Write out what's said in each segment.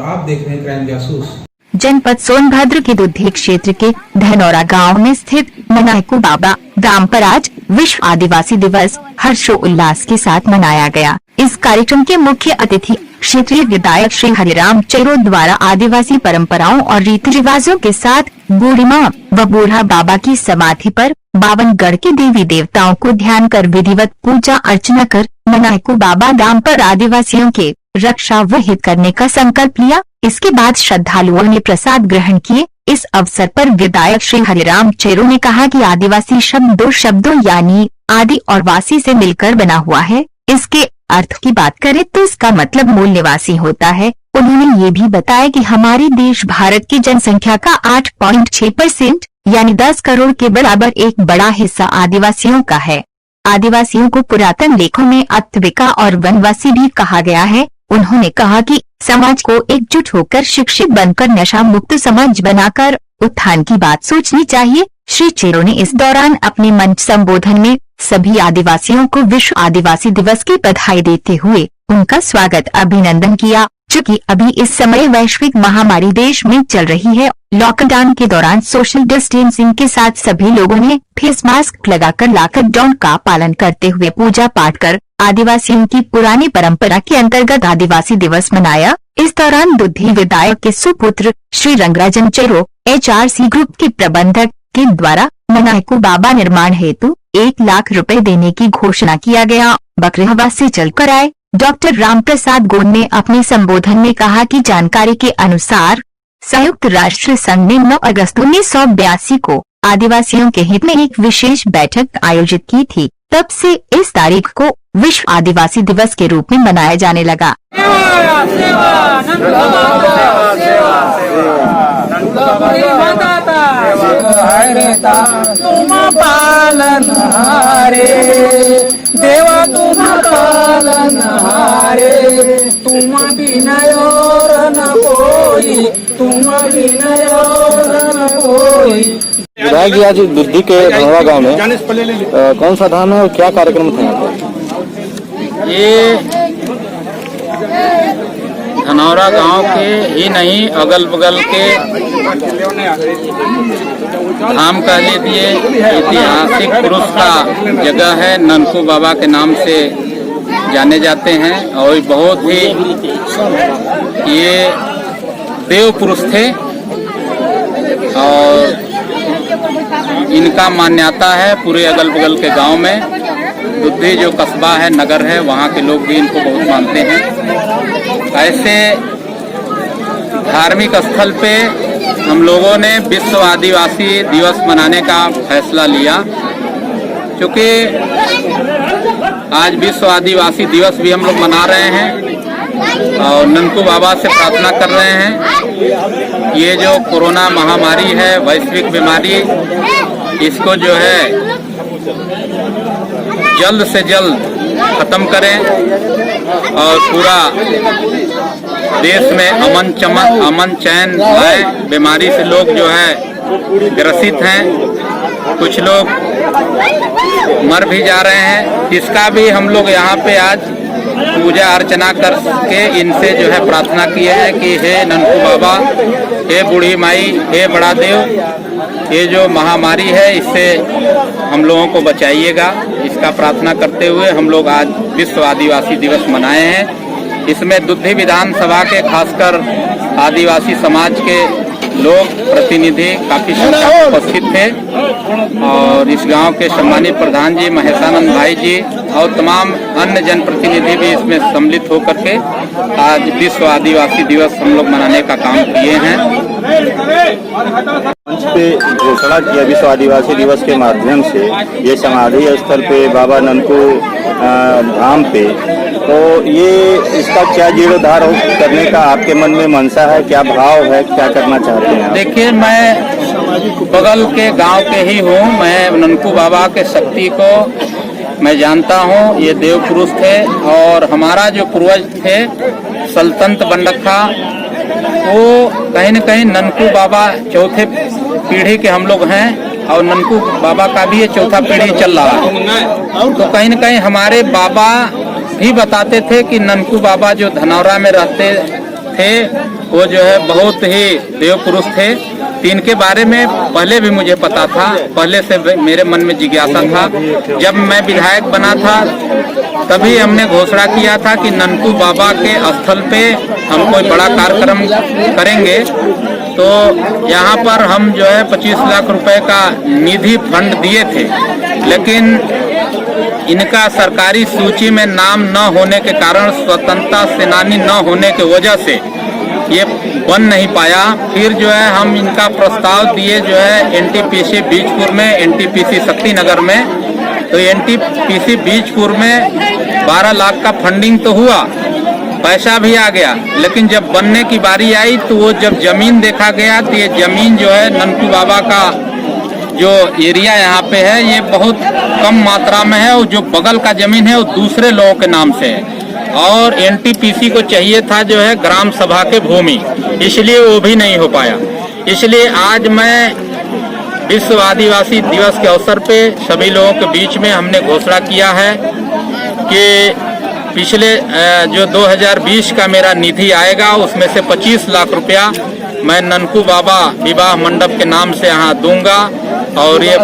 आप देख रहे हैं क्राइम जासूस। जनपद सोनभद्र के दुद्धि क्षेत्र के धनौरा गांव में स्थित मनायकू बाबा धाम पर आज विश्व आदिवासी दिवस हर्षोल्लास के साथ मनाया गया। इस कार्यक्रम के मुख्य अतिथि क्षेत्रीय विधायक श्री हरिराम चैरो द्वारा आदिवासी परंपराओं और रीति रिवाजों के साथ बूढ़ी माँ व बूढ़ा बाबा की समाधि पर 52 गढ़ के देवी देवताओं को ध्यान कर विधिवत पूजा अर्चना कर मनायकू बाबा धाम पर आदिवासियों के रक्षा व हित करने का संकल्प लिया। इसके बाद श्रद्धालुओं ने प्रसाद ग्रहण किए। इस अवसर पर विधायक श्री हरिराम चैरो ने कहा कि आदिवासी शब्द 2 शब्दों यानी आदि और वासी से मिलकर बना हुआ है। इसके अर्थ की बात करें तो इसका मतलब मूल निवासी होता है। उन्होंने ये भी बताया कि हमारे देश भारत की जनसंख्या का 8.6% यानी 10 करोड़ के बराबर एक बड़ा हिस्सा आदिवासियों का है। आदिवासियों को पुरातन लेखों में अत्विका और वनवासी भी कहा गया है। उन्होंने कहा कि समाज को एकजुट होकर शिक्षित बनकर नशा मुक्त समाज बनाकर उत्थान की बात सोचनी चाहिए। श्री चैरो ने इस दौरान अपने मंच संबोधन में सभी आदिवासियों को विश्व आदिवासी दिवस की बधाई देते हुए उनका स्वागत अभिनंदन किया। चूँकि अभी इस समय वैश्विक महामारी देश में चल रही है, लॉकडाउन के दौरान सोशल डिस्टेंसिंग के साथ सभी लोगों ने फेस मास्क लगाकर लॉकडाउन का पालन करते हुए पूजा पाठ कर आदिवासियों की पुरानी परंपरा के अंतर्गत आदिवासी दिवस मनाया। इस दौरान दुद्धि विधायक के सुपुत्र श्री रंगराजन चैरो HRC ग्रुप के प्रबंधक के द्वारा मनायकू बाबा निर्माण हेतु 1 लाख रुपए देने की घोषणा किया गया। बकरेहवा से चलकर आए डॉक्टर रामप्रसाद गोंड ने अपने संबोधन में कहा कि जानकारी के अनुसार संयुक्त राष्ट्र संघ ने 9 अगस्त 1982 को आदिवासियों के हित में एक विशेष बैठक आयोजित की थी। तब से इस तारीख को विश्व आदिवासी दिवस के रूप में मनाया जाने लगा। देवा तुम पालनहारे, तुम बिना और न कोई, तुम बिना और न कोई। विधायक जी आज दुद्धि के धनौरा गांव में कौन सा धाम है और क्या कार्यक्रम था यहाँ पर? ये धनौरा गांव के ही नहीं अगल बगल के धाम कह लीजिए, ऐतिहासिक पुरुष का जगह है। ननकू बाबा के नाम से जाने जाते हैं और बहुत ही ये देव पुरुष थे और इनका मान्यता है पूरे अगल बगल के गांव में। दुद्धि जो कस्बा है, नगर है, वहाँ के लोग भी इनको बहुत मानते हैं। ऐसे धार्मिक स्थल पे हम लोगों ने विश्व आदिवासी दिवस मनाने का फैसला लिया, क्योंकि आज विश्व आदिवासी दिवस भी हम लोग मना रहे हैं और ननकू बाबा से प्रार्थना कर रहे हैं। ये जो कोरोना महामारी है, वैश्विक बीमारी, इसको जो है जल्द से जल्द खत्म करें और पूरा देश में अमन चैन आए। बीमारी से लोग जो है ग्रसित हैं, कुछ लोग मर भी जा रहे हैं। इसका भी हम लोग यहाँ पे आज पूजा अर्चना करके इनसे जो है प्रार्थना किए हैं कि हे ननकू बाबा, हे बूढ़ी माई, हे बड़ा देव, ये जो महामारी है इससे हम लोगों को बचाइएगा। इसका प्रार्थना करते हुए हम लोग आज विश्व आदिवासी दिवस मनाए हैं। इसमें दुद्धि विधानसभा के खासकर आदिवासी समाज के लोग प्रतिनिधि काफी संख्या में उपस्थित थे और इस गांव के सम्मानित प्रधान जी महेशानंद भाई जी और तमाम अन्य जनप्रतिनिधि भी इसमें सम्मिलित होकर के आज विश्व आदिवासी दिवस हम लोग मनाने का काम किए हैं। मंच पे घोषणा किया विश्व आदिवासी दिवस के माध्यम से ये समाधि स्थल पे बाबा ननकू धाम पे, तो ये इसका क्या जीर्णोद्धार करने का आपके मन में मनसा है, क्या भाव है, क्या करना चाहते हैं? देखिए, मैं बगल के गांव के ही हूँ। मैं ननकू बाबा के शक्ति को मैं जानता हूँ। ये देव पुरुष थे और हमारा जो पूर्वज थे सल्तनत बंडखा, वो कहीं न कहीं ननकू बाबा चौथे पीढ़ी के हम लोग हैं और ननकू बाबा का भी ये चौथा पीढ़ी चल रहा है। तो कहीं न कहीं हमारे बाबा भी बताते थे कि ननकू बाबा जो धनौरा में रहते थे वो जो है बहुत ही देव पुरुष थे। इनके बारे में पहले भी मुझे पता था, पहले से मेरे मन में जिज्ञासा था। जब मैं विधायक बना था तभी हमने घोषणा किया था कि ननकू बाबा के स्थल पे हम कोई बड़ा कार्यक्रम करेंगे। तो यहाँ पर हम जो है 25 लाख रुपए का निधि फंड दिए थे, लेकिन इनका सरकारी सूची में नाम न होने के कारण, स्वतंत्रता सेनानी न होने की वजह से ये बन नहीं पाया। फिर जो है हम इनका प्रस्ताव दिए जो है एनटीपीसी बीजपुर में, एनटीपीसी शक्तिनगर में। तो एनटीपीसी बीजपुर में 12 लाख का फंडिंग तो हुआ, पैसा भी आ गया, लेकिन जब बनने की बारी आई तो वो जब जमीन देखा गया तो ये जमीन जो है ननकू बाबा का जो एरिया यहाँ पे है ये बहुत कम मात्रा में है, और जो बगल का जमीन है वो दूसरे लोगों के नाम से है। और एनटीपीसी को चाहिए था जो है ग्राम सभा के भूमि, इसलिए वो भी नहीं हो पाया। इसलिए आज मैं विश्व आदिवासी दिवस के अवसर पे सभी लोगों के बीच में हमने घोषणा किया है कि पिछले जो 2020 का मेरा निधि आएगा उसमें से 25 लाख रुपया मैं ननकू बाबा विवाह मंडप के नाम से यहाँ दूंगा। और ये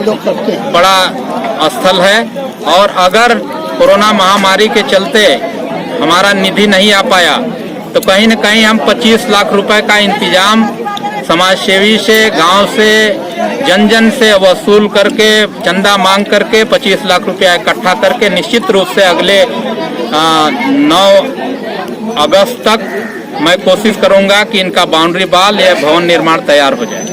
बड़ा स्थल है, और अगर कोरोना महामारी के चलते हमारा निधि नहीं आ पाया तो कहीं न कहीं हम 25 लाख रुपए का इंतजाम समाज सेवी से, गांव से, जन जन से वसूल करके, चंदा मांग करके 25 लाख रुपया इकट्ठा करके निश्चित रूप से अगले 9 अगस्त तक मैं कोशिश करूंगा कि इनका बाउंड्री वॉल या भवन निर्माण तैयार हो जाए।